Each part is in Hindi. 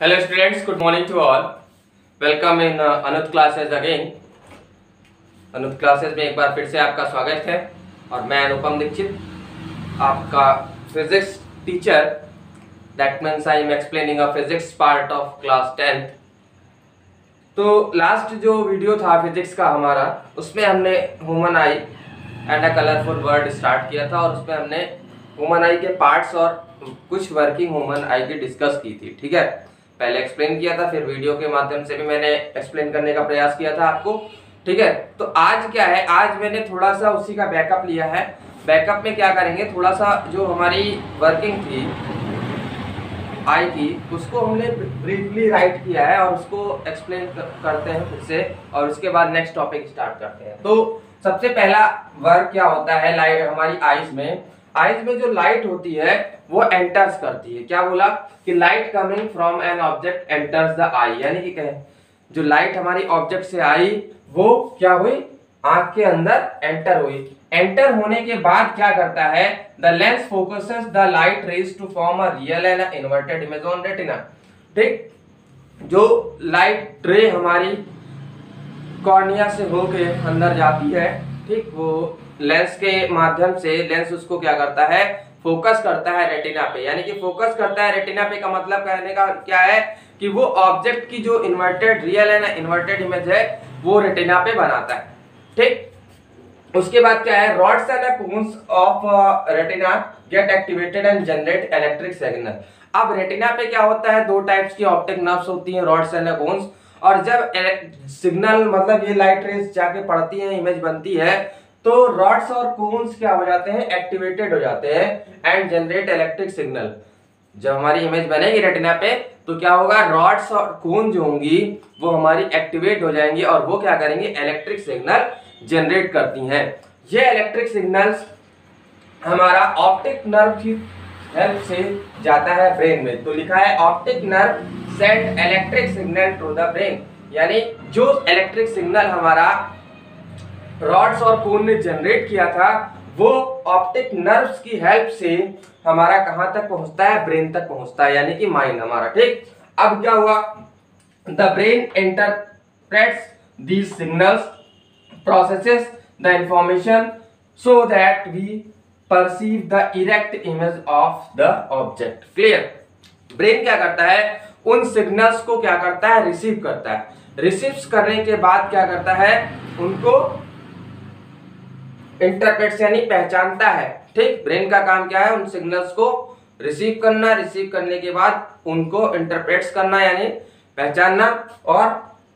Hello students, good morning to all. Welcome in Anup classes again. Anup classes में एक बार फिर से आपका स्वागत है और मैं अनुपम दीक्षित, आपका physics teacher. That means I am explaining a physics part of class 10th. तो लास्ट जो वीडियो था फिजिक्स का हमारा, उसमें हमने human I and a colourful word start किया था और उसमें हमने ह्यूमन आई के पार्ट्स और कुछ वर्किंग ह्यूमन आई की डिस्कस की थी. ठीक है, पहले एक्सप्लेन किया था, फिर वीडियो के माध्यम से भी मैंने एक्सप्लेन करने का प्रयास किया था आपको. ठीक है, तो आज क्या है, आज मैंने थोड़ा सा उसी का बैकअप लिया है. बैकअप में क्या करेंगे, थोड़ा सा जो हमारी वर्किंग थी आई की, उसको हमने ब्रीफली राइट किया है और उसको एक्सप्लेन करते हैं फिर से, और उसके बाद नेक्स्ट टॉपिक स्टार्ट करते हैं. तो सबसे पहला वर्क क्या होता है लाइट हमारी आईज में. आईज में जो लाइट होती है वो एंटर्स करती है. क्या बोला कि light coming from an object enters the eye, यानी कि कहें जो लाइट हमारी ऑब्जेक्ट से आई वो क्या हुई, आंख के अंदर एंटर हुई. एंटर होने के बाद क्या करता है, the lens focuses the light rays to form a real and inverted image on retina. ठीक, जो लाइट रे हमारी कॉर्निया से होके अंदर जाती है, ठीक, वो लेंस के माध्यम से लेंस उसको क्या करता है, फोकस करता है रेटिना पे. यानी कि फोकस करता है रेटिना पे का मतलब कहने का क्या है कि वो ऑब्जेक्ट की जो inverted real and inverted image है वो रेटिना पे बनाता है. ठीक, उसके बाद क्या है, rods and cones of retina get activated and generate electric signal. अब रेटिना पे क्या होता है, दो टाइप्स की ऑप्टिक नर्व्स होती हैं, रॉड्स एंड कोन्स. और जब सिग्नल मतलब ये लाइट रेज जाके पड़ती है, इमेज बनती है, तो रॉड्स और कोन्स क्या हो जाते हैं, एक्टिवेटेड हो जाते हैं एंड जनरेट इलेक्ट्रिक सिग्नल. जब हमारी इमेज बनेगी रेटिना पे तो क्या होगा, रॉड्स और कोन जो होंगी वो हमारी एक्टिवेट हो जाएंगी और वो क्या करेंगे, इलेक्ट्रिक सिग्नल जनरेट करती हैं. ये इलेक्ट्रिक सिग्नल्स हमारा ऑप्टिक नर्व की हेल्प से जाता है ब्रेन में. तो लिखा है optic nerve send electric signal to the brain. यानी जो इलेक्ट्रिक सिग्नल हमारा रॉड्स और कोन ने जनरेट किया था वो ऑप्टिक नर्व्स की हेल्प से हमारा कहां तक पहुंचता है, ब्रेन तक पहुंचता है, यानी कि माइंड हमारा. ठीक, अब क्या हुआ, the brain interprets these signals, processes the information so that we perceive the erect image of the object. Clear, brain क्या करता है, उन सिग्नल्स को क्या करता है, रिसीव करता है. रिसीव करने के बाद क्या करता है, उनको इंटरप्रेट्स यानी पहचानता है. ठीक, ब्रेन का काम क्या है, उन सिग्नल्स को रिसीव करना, रिसीव करने के बाद उनको इंटरप्रेट्स करना यानी पहचानना, और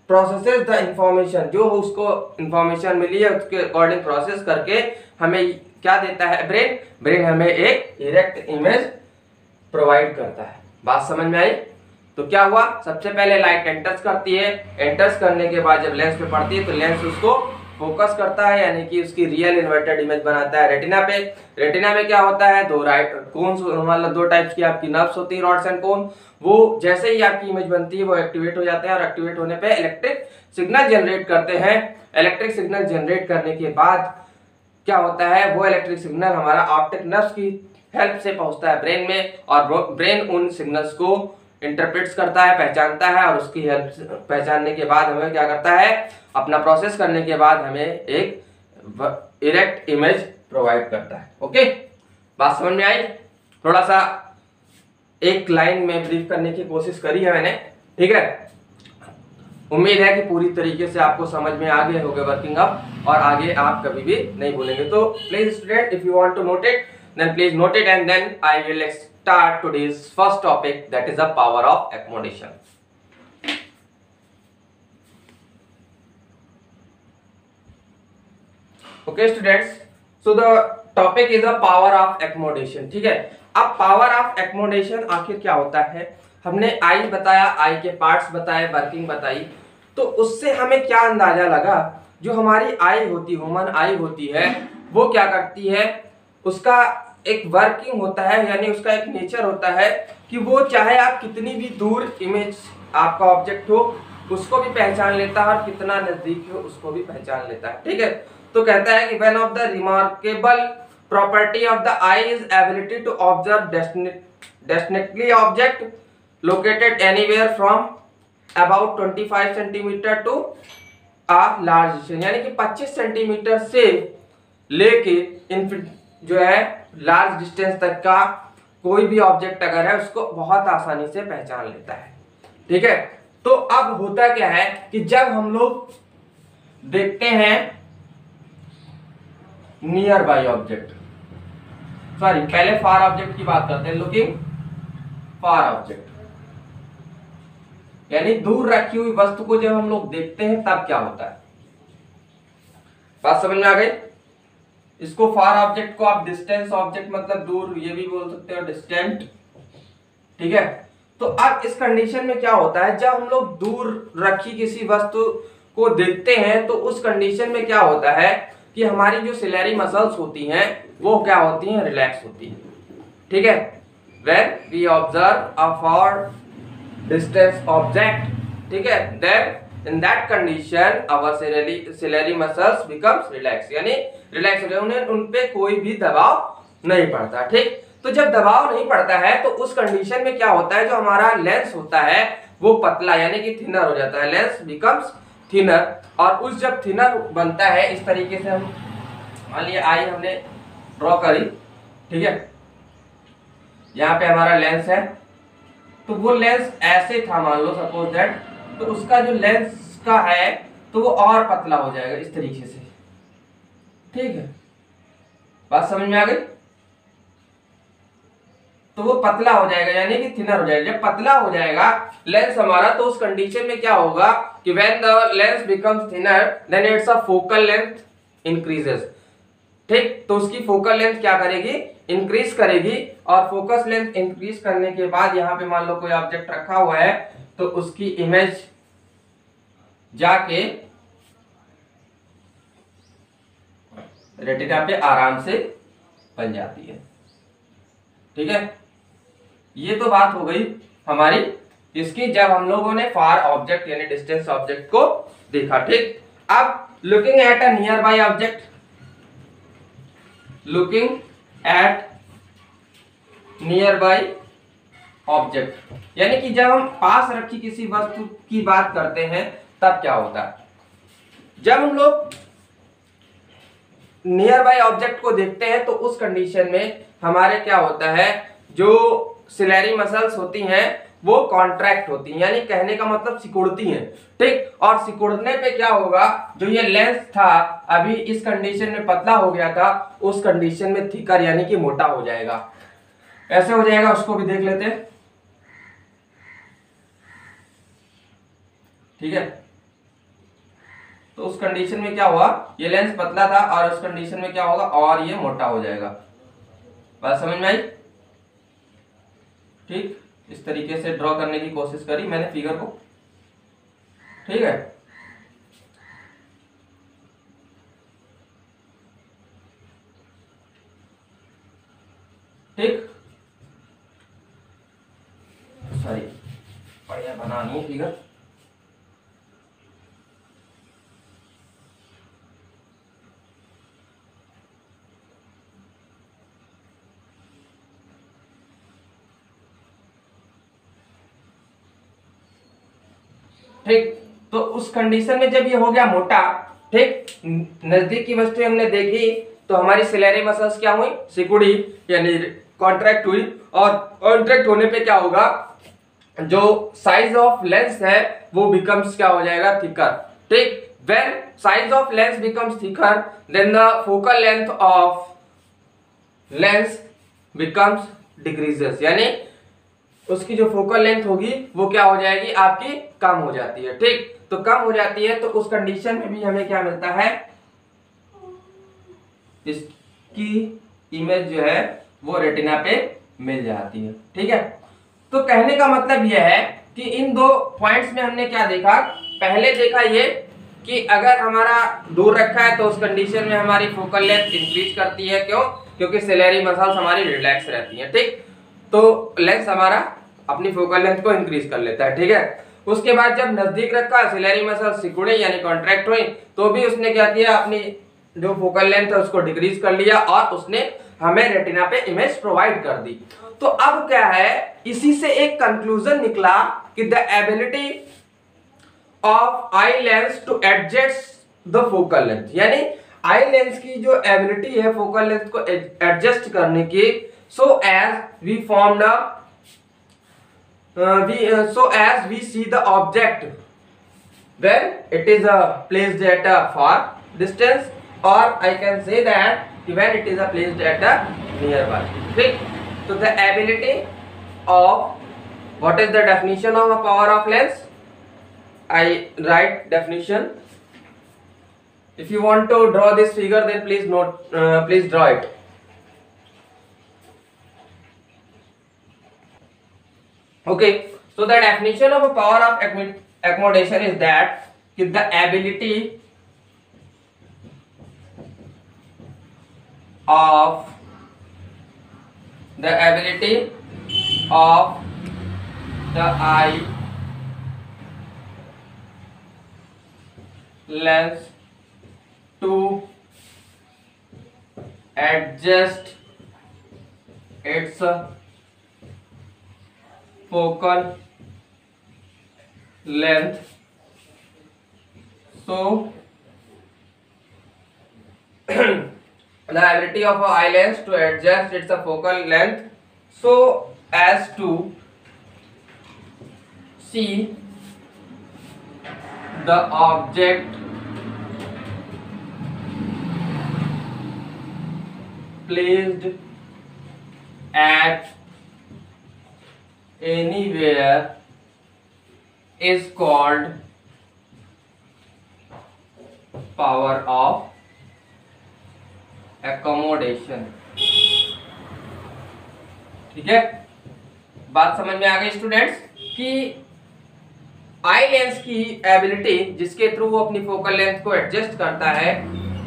प्रोसेसेस द इंफॉर्मेशन, जो उसको इंफॉर्मेशन मिली है उसके अकॉर्डिंग प्रोसेस करके हमें क्या देता है ब्रेन, ब्रेन हमें एक इरेक्ट इमेज प्रोवाइड करता है. बात समझ में आई. तो क्या हुआ, सबसे पहले लाइट एंटर्स करती है, एंटर्स करने के बाद जब लेंस पे पड़ती है तो लेंस उसको फोकस करता है, यानी कि उसकी रियल इन्वर्टेड इमेज बनाता है रेटिना पे. रेटिना में क्या होता है, दो राइट कोन्स मतलब दो टाइप्स की आपकी नर्व्स होती है, रॉड्स एंड कोन. वो जैसे ही आपकी इमेज बनती है वो एक्टिवेट हो जाते हैं और एक्टिवेट होने पे इलेक्ट्रिक सिग्नल जनरेट करते हैं. इलेक्ट्रिक सिग्नल जनरेट करने के बाद क्या होता है, वो इलेक्ट्रिक सिग्नल हमारा ऑप्टिक नर्व्स की हेल्प से पहुंचता है ब्रेन में, और ब्रेन उन सिग्नल्स को इंटरप्रेट्स करता है, पहचानता है, और उसकी हेल्प पहचानने के बाद हमें क्या करता है, अपना प्रोसेस करने के बाद हमें एक इरेक्ट इमेज प्रोवाइड करता है. ओके, बात समझ में आई. थोड़ा सा एक लाइन में ब्रीफ करने की कोशिश करी है मैंने. ठीक है, उम्मीद है कि पूरी तरीके से आपको समझ में आ गए होंगे वर्किंग अप, और आगे आप कभी भी नहीं भूलेंगे. तो please student, if you want to note it then please note it, and then I will start today's first topic, that is the power of accommodation. Okay students, so the topic is the power of accommodation. ठीक है, अब power of accommodation आखिर क्या होता है, हमने आई बताया, आई के पार्ट्स बताए, वर्किंग बताई, तो उससे हमें क्या अंदाजा लगा, जो हमारी आई होती, ह्यूमन आई होती है, वो क्या करती है, उसका एक वर्किंग होता है, यानी उसका एक नेचर होता है कि वो चाहे आप कितनी भी दूर इमेज आपका ऑब्जेक्ट हो उसको भी पहचान लेता है, और कितना नजदीक हो उसको भी पहचान लेता है. ठीक है, तो कहता है कि one of the remarkable property of the eye is ability to observe distinctly object located anywhere from about 25 centimetre to a large distance, यानी कि 25 सेंटीमीटर से लेके जो है लार्ज डिस्टेंस तक का कोई भी ऑब्जेक्ट अगर है उसको बहुत आसानी से पहचान लेता है। ठीक है, तो अब होता क्या है कि जब हम लोग देखते हैं नियर बाई ऑब्जेक्ट, सॉरी पहले फार ऑब्जेक्ट की बात करते हैं, लुकिंग फार ऑब्जेक्ट, यानी दूर रखी हुई वस्तु को जब हम लोग देखते हैं तब क्या होता है। बात समझ में आ गई? इसको फार ऑब्जेक्ट को आप डिस्टेंस ऑब्जेक्ट मतलब दूर ये भी बोल सकते हो, डिस्टेंट। ठीक है, तो अब इस कंडीशन में क्या होता है, जब हम लोग दूर रखी किसी वस्तु को देखते हैं तो उस कंडीशन में क्या होता है कि हमारी जो सिलेरी मसल्स होती हैं वो क्या होती हैं, रिलैक्स होती हैं। ठीक है, when we observe a far distance object, ठीक है, then in that condition our ciliary muscles becomes relaxed, यानी रिलैक्स हो जाए, उन पे कोई भी दबाव नहीं पड़ता। ठीक, तो जब दबाव नहीं पड़ता है तो उस कंडीशन में क्या होता है, जो हमारा लेंस होता है वो पतला यानी कि थिनर हो जाता है, लेंस बिकम्स थिनर। और उस जब थिनर बनता है इस तरीके से, हम मान लिया आई हमने ड्रॉ करी, ठीक है, यहाँ पे हमारा लेंस है, तो वो लेंस ऐसे था मान लो सपोज दैट, तो उसका जो लेंस का है तो वो और पतला हो जाएगा इस तरीके से। ठीक है, बात समझ में आ गई? तो वो पतला हो जाएगा यानी कि थिनर हो जाएगा। जब पतला हो जाएगा लेंस हमारा, तो उस कंडीशन में क्या होगा कि when the lens becomes thinner than it's a focal length increases. ठीक, तो उसकी फोकल लेंथ क्या करेगी, इंक्रीज करेगी, और फोकस लेंथ इंक्रीज करने के बाद यहाँ पे मान लो कोई ऑब्जेक्ट रखा हुआ है तो उसकी इमेज जाके रेटिना पे आराम से बन जाती है। ठीक है, ये तो बात हो गई हमारी इसकी, जब हम लोगों ने फार ऑब्जेक्ट यानी डिस्टेंस ऑब्जेक्ट को देखा। ठीक, अब looking at a near by object, looking at near by object, यानी कि जब हम पास रखी किसी वस्तु की बात करते हैं तब क्या होता है, जब हम लोग नियर बाई ऑब्जेक्ट को देखते हैं तो उस कंडीशन में हमारे क्या होता है, जो सिलेरी मसल्स होती हैं वो कॉन्ट्रैक्ट होती हैं, यानी कहने का मतलब सिकुड़ती हैं। ठीक, और सिकुड़ने पे क्या होगा, जो ये लेंस था अभी इस कंडीशन में पतला हो गया था, उस कंडीशन में थिकर यानी कि मोटा हो जाएगा। ऐसे हो जाएगा, उसको भी देख लेते हैं। ठीक है, तो उस कंडीशन में क्या हुआ, ये लेंस पतला था और उस कंडीशन में क्या होगा, और ये मोटा हो जाएगा। बात समझ में आई? ठीक, इस तरीके से ड्रॉ करने की कोशिश करी मैंने फिगर को। ठीक है, ठीक, सॉरी बढ़िया बनानी है फिगर। ठीक, तो उस कंडीशन में जब ये हो गया मोटा, ठीक, नजदीक की वस्तु हमने देखी तो हमारी सिलेरी मसल्स क्या हुई, सिकुड़ी यानी कॉन्ट्रैक्ट हुई, और कॉन्ट्रैक्ट होने पे क्या होगा, जो साइज ऑफ लेंस है वो बिकम्स क्या हो जाएगा, थिकर। ठीक, when size of lens becomes thicker than the focal length of lens becomes decreases, यानी उसकी जो फोकल लेंथ होगी वो क्या हो जाएगी, आपकी कम हो जाती है। ठीक, तो कम हो जाती है तो उस कंडीशन में भी हमें क्या मिलता है, इसकी इमेज जो है वो रेटिना पे मिल जाती है। ठीक है, तो कहने का मतलब यह है कि इन दो पॉइंट्स में हमने क्या देखा, पहले देखा ये कि अगर हमारा दूर रखा है तो उस कंडीशन में हमारी फोकल लेंथ इंक्रीज करती है। क्यों? क्योंकि सिलेरी मसल्स हमारी रिलैक्स रहती है। ठीक, तो लेंस हमारा अपनी फोकल लेंथ को इंक्रीज कर लेता है। ठीक है, उसके बाद जब नजदीक रखा, सिलेरी मसल सिकुड़ी यानी कॉन्ट्रैक्ट हुई, तो भी उसने क्या किया, अपनी जो फोकल लेंथ है उसको डिक्रीज कर लिया और उसने हमें रेटिना पे इमेज प्रोवाइड कर दी। तो अब क्या है, इसी से एक कंक्लूजन निकला कि the ability of eye lens to adjust the focal length, यानी आई लेंस की जो एबिलिटी है फोकल लेंथ को एडजस्ट करने की, so as we formed so as we see the object when it is placed at a far distance, or I can say that when it is placed at a nearby. ठीक, so the ability of, what is the definition of a power of lens? I write definition. If you want to draw this figure, then please note, please draw it. Okay, so the definition of a power of accommodation is that the ability of the eye lens to adjust its focal length, so the ability of a eye lens to adjust its focal length so as to see the object placed at anywhere is called power of accommodation। ठीक है, बात समझ में आ गई स्टूडेंट्स कि आई लेंस की एबिलिटी जिसके थ्रू वो अपनी फोकल लेंथ को एडजस्ट करता है,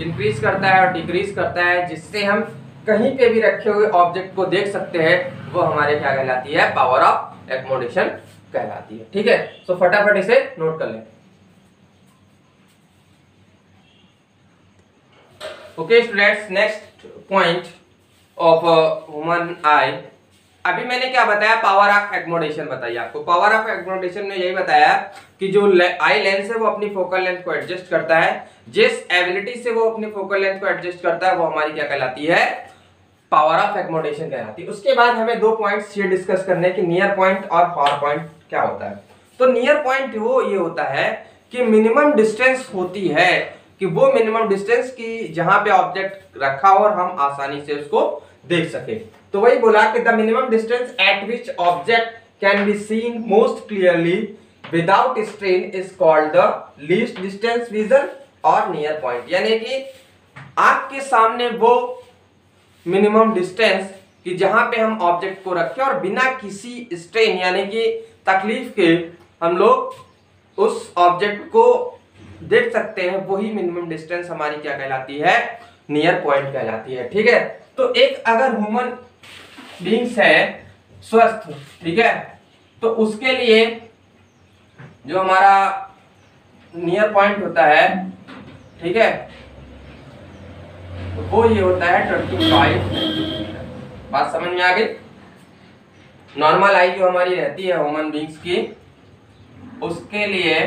इंक्रीज करता है और डिक्रीज करता है, जिससे हम कहीं पे भी रखे हुए ऑब्जेक्ट को देख सकते हैं, वो हमारे क्या कहलाती है, पावर ऑफ एक्कोमोडेशन कहलाती है। ठीक है, सो फटाफट इसे नोट कर लें। Okay students, next point of human आई। अभी मैंने क्या बताया, पावर ऑफ एक्कोमोडेशन बताई आपको। पावर ऑफ एक्कोमोडेशन में यही बताया कि जो आई लेंस है वो अपनी फोकल लेंथ को एडजस्ट करता है, जिस एबिलिटी से वो अपनी फोकल लेंथ को एडजस्ट करता है वो हमारी क्या कहलाती है, पावर ऑफ एक्कोमोडेशन कहलाती है। उसके बाद हमें दो पॉइंट्स ये डिस्कस करने कि नियर पॉइंट और फार पॉइंट क्या होता है। तो नियर पॉइंट वो ये होता है कि मिनिमम डिस्टेंस होती है, कि वो मिनिमम डिस्टेंस की जहां पे ऑब्जेक्ट रखा हो और हम आसानी से उसको देख सके। तो वही बोला कि the minimum distance at which object can be seen most clearly without strain is called the least distance vision और नियर पॉइंट, यानी कि आंख के सामने वो मिनिमम डिस्टेंस कि जहां पे हम ऑब्जेक्ट को रखें और बिना किसी स्ट्रेन यानी कि तकलीफ के हम लोग उस ऑब्जेक्ट को देख सकते हैं, वही मिनिमम डिस्टेंस हमारी क्या कहलाती है, नियर पॉइंट कहलाती है। ठीक है, तो एक अगर ह्यूमन बीइंग्स है स्वस्थ, ठीक है, तो उसके लिए जो हमारा नियर पॉइंट होता है, ठीक है, वो ये होता है 25 सेंटीमीटर। बात समझ में आ गई। नॉर्मल आई जो हमारी रहती है ह्यूमन बीइंग्स की, उसके लिए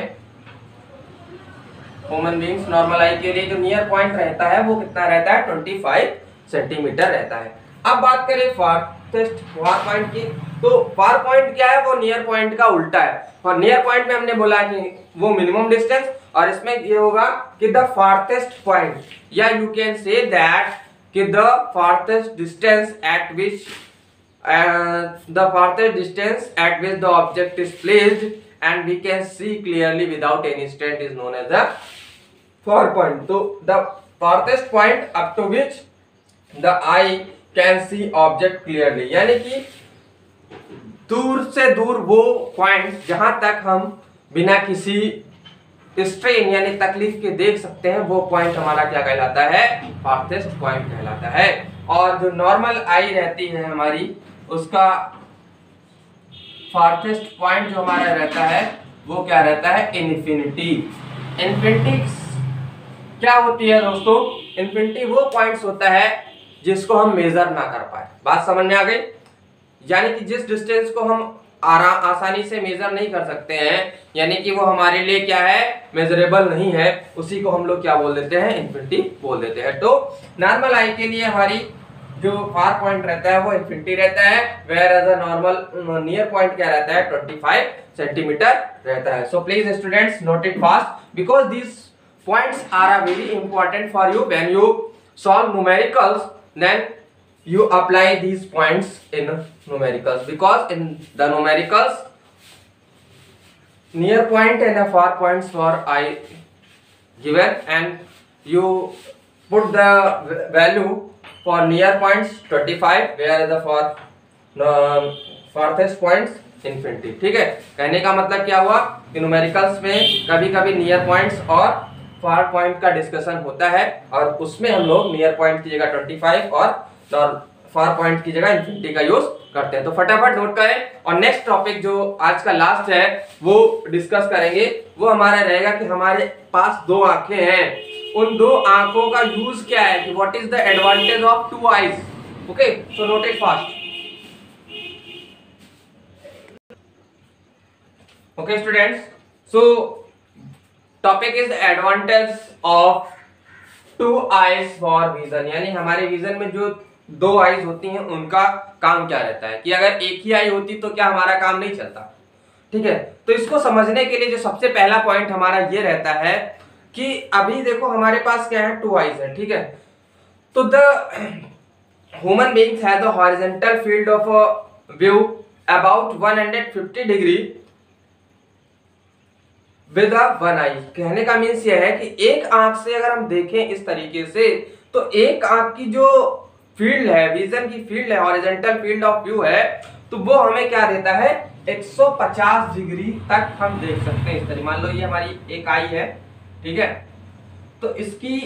ह्यूमन बीइंग्स नॉर्मल आई के लिए जो नियर पॉइंट रहता है वो कितना रहता है, 25 सेंटीमीटर रहता है। अब बात करें फारथेस्ट फार पॉइंट की, तो फार पॉइंट क्या है, वो नियर पॉइंट का उल्टा है। और नियर पॉइंट में हमने बोला कि वो मिनिमम डिस्टेंस, और इसमें ये होगा कि द फारथेस्ट पॉइंट, या यू कैन से दैट कि the farthest distance at which the object is placed and we can see clearly without any strain is known as the far point. तो the farthest point up to which the eye can see object clearly, यानी कि दूर से दूर वो पॉइंट जहां तक हम बिना किसी स्ट्रेन यानी तकलीफ के देख सकते हैं, वो पॉइंट हमारा क्या कहलाता है, फारथेस्ट पॉइंट कहलाता है। और जो नॉर्मल आई रहती है हमारी, उसका फारथेस्ट पॉइंट जो हमारा रहता है वो क्या रहता है, इन्फिनिटी। इन्फिनिटी क्या होती है दोस्तों, इन्फिनिटी वो पॉइंट्स होता है जिसको हम मेजर ना कर पाए। बात समझ में आ गई? यानी कि जिस डिस्टेंस को हम आसानी से मेजर नहीं कर सकते हैं, यानी कि वो हमारे लिए क्या है, मेजरेबल नहीं है, उसी को हम लोग क्या बोल देते हैं, इन्फिनिटी बोल देते हैं। तो नॉर्मल आई के लिए हमारी जो फार पॉइंट रहता है वो इन्फिनिटी रहता है, whereas a normal near point क्या रहता है, 25 सेंटीमीटर रहता है। So please students note it fast because this points are very important for you when you solve numericals, then you apply these points in numericals, because in the numericals near point and far points for I given, and you put the value for near points 25, whereas the for farthest points infinity। ठीक है, कहने का मतलब क्या हुआ कि न्यूमेरिकल्स में कभी कभी नियर पॉइंट्स और फार पॉइंट का डिस्कशन होता है, और उसमें हम लोग नियर पॉइंट की जगह 25 और फार पॉइंट की जगह इन्फिनिटी का यूज करते हैं। तो फटाफट नोट करें, और नेक्स्ट टॉपिक जो आज का लास्ट है वो डिस्कस करेंगे। वो हमारा रहेगा कि हमारे पास दो आंखें हैं, उन दो आंखों का यूज क्या है, कि what is the advantage of two eyes. Okay, so note it fast. Okay students, so topic is advantage of two eyes for vision, यानी हमारे विजन में जो दो आईज होती हैं उनका काम क्या रहता है, कि अगर एक ही आई होती तो क्या हमारा काम नहीं चलता। ठीक है, तो इसको समझने के लिए जो सबसे पहला पॉइंट हमारा ये रहता है कि अभी देखो हमारे पास क्या है, टू आईज है। ठीक है, तो the human beings have the horizontal field of view about 150 degree with one eye. कहने का मीन्स यह है कि एक आंख से अगर हम देखें इस तरीके से, तो एक आंख की जो फील्ड है, विजन की फील्ड है, हॉरिजॉन्टल फील्ड ऑफ व्यू है, तो वो हमें क्या देता है, 150 डिग्री तक हम देख सकते हैं इस तरह। मान लो ये हमारी एक आई है, ठीक है, तो इसकी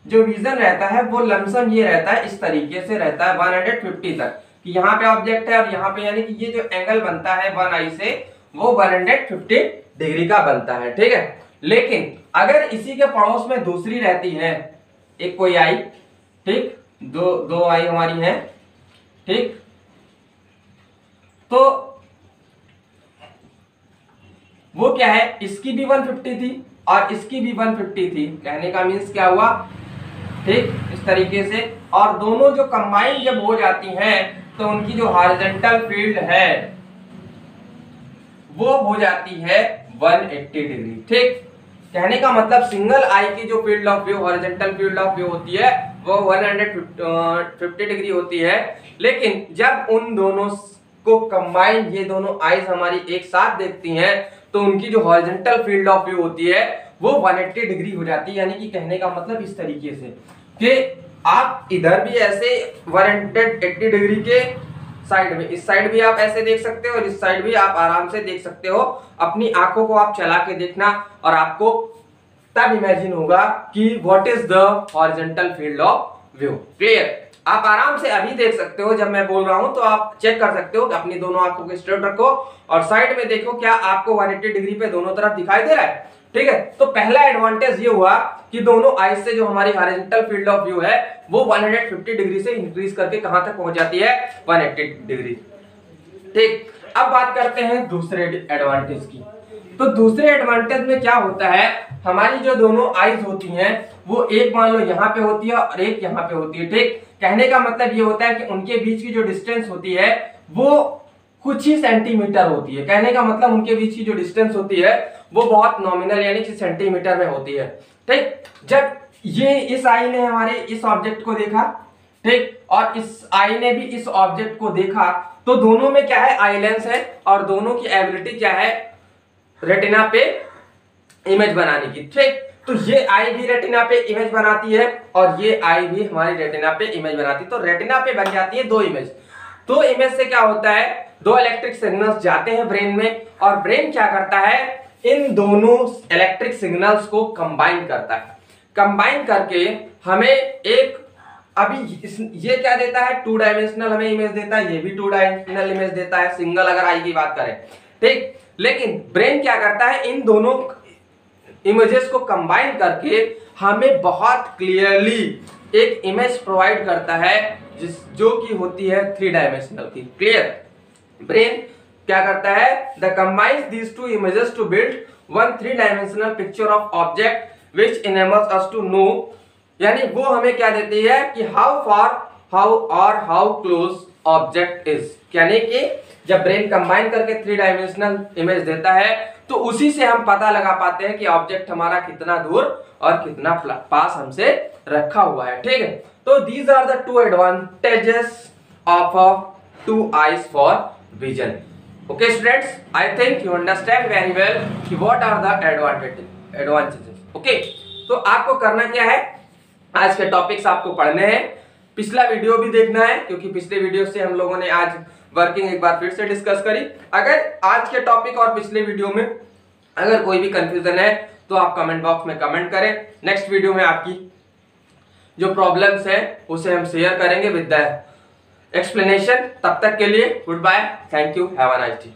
जो विजन रहता है वो लमसम ये रहता है, इस तरीके से रहता है 150 तक, कि यहाँ पे ऑब्जेक्ट है और यहाँ पे, यानी कि ये जो एंगल बनता है वन आई से वो 150 डिग्री का बनता है। ठीक है, लेकिन अगर इसी के पड़ोस में दूसरी रहती है, एक कोई आई, ठीक, दो आई हमारी है, ठीक, तो वो क्या है, इसकी भी 150 थी और इसकी भी 150 थी। कहने का मीन्स क्या हुआ, ठीक, इस तरीके से, और दोनों जो कंबाइन जब हो जाती हैं तो उनकी जो हॉरिजॉन्टल फील्ड है वो हो जाती है 180 डिग्री। ठीक, कहने का मतलब सिंगल आई की जो field of view, horizontal field of view होती है वो 150 डिग्री होती है, लेकिन जब उन दोनों को कंबाइन, ये दोनों आईज हमारी एक साथ देखती हैं, तो उनकी जो हॉरिजॉन्टल फील्ड ऑफ व्यू होती है वो 180 डिग्री हो जाती है। यानी कि कहने का मतलब इस तरीके से कि आप इधर भी ऐसे 180 डिग्री के साइड में, इस साइड भी आप ऐसे देख सकते हो और इस साइड भी आप आराम से देख सकते हो। अपनी आंखों को आप चला के देखना और आपको तब इमेजिन होगा कि what is the horizontal field of view. Clear? आप आराम से अभी देख सकते हो, जब मैं बोल रहा हूं तो आप चेक कर सकते हो कि अपनी दोनों आंखों को स्ट्रेट रखो और साइड में देखो क्या आपको 180 डिग्री पे दोनों तरफ दिखाई दे रहा है। ठीक है, तो पहला एडवांटेज ये हुआ कि दोनों आईज से जो हमारी हॉरिजॉन्टल फील्ड ऑफ व्यू है वो 150 डिग्री से इंक्रीज करके कहां तक पहुंच जाती है, 180 डिग्री। ठीक, अब बात करते हैं दूसरे एडवांटेज की। तो दूसरे एडवांटेज में क्या होता है, हमारी जो दोनों आईज होती हैं वो एक मान लो यहाँ पे होती है और एक यहाँ पे होती है। ठीक, कहने का मतलब ये होता है कि उनके बीच की जो डिस्टेंस होती है वो कुछ ही सेंटीमीटर होती है। कहने का मतलब उनके बीच की जो डिस्टेंस होती है वो बहुत नॉमिनल यानी कि सेंटीमीटर में होती है। ठीक, जब ये इस आई ने हमारे इस ऑब्जेक्ट को देखा, ठीक, और इस आई ने भी इस ऑब्जेक्ट को देखा, तो दोनों में क्या है, आई लेंस है और दोनों की एबिलिटी क्या है, रेटिना पे इमेज बनाने की। ठीक, तो ये आई भी रेटिना पे इमेज बनाती है और ये आई भी हमारी रेटिना पे इमेज बनाती है। तो रेटिना पे बन जाती है दो इमेज। दो इमेज से क्या होता है, दो इलेक्ट्रिक सिग्नल्स जाते हैं ब्रेन में और ब्रेन क्या करता है, इन दोनों इलेक्ट्रिक सिग्नल्स को कंबाइन करता है। कंबाइन करके हमें एक, अभी ये क्या देता है, टू डायमेंशनल हमें इमेज देता है, ये भी टू डायमेंशनल इमेज देता है, सिंगल अगर आई की बात करें। ठीक, लेकिन ब्रेन क्या करता है, इन दोनों इमेजेस को कंबाइन करके हमें बहुत क्लियरली एक इमेज प्रोवाइड करता है जो कि होती है 3 डायमेंशनल की। क्लियर? ब्रेन क्या करता है? The combines these two images to build one 3 dimensional picture of object which enables us to know, यानी वो हमें क्या देती है कि हाउ फार, हाउ और हाउ क्लोज ऑब्जेक्ट इज। यानी कि जब ब्रेन कंबाइन करके 3 डायमेंशनल इमेज देता है तो उसी से हम पता लगा पाते हैं कि ऑब्जेक्ट हमारा कितना दूर और कितना पास हमसे रखा हुआ है। ठीक है, तो these are the 2 advantages of 2 eyes for vision. Okay students, I think you understand very well कि what are the advantages. Okay, तो आपको करना क्या है, आज के टॉपिक्स आपको पढ़ने हैं, पिछला वीडियो भी देखना है क्योंकि पिछले वीडियो से हम लोगों ने आज वर्किंग एक बार फिर से डिस्कस करी। अगर आज के टॉपिक और पिछले वीडियो में अगर कोई भी कंफ्यूजन है तो आप कमेंट बॉक्स में कमेंट करें। नेक्स्ट वीडियो में आपकी जो प्रॉब्लम्स है उसे हम शेयर करेंगे विद द एक्सप्लेनेशन। तब तक के लिए goodbye, thank you, have a nice day.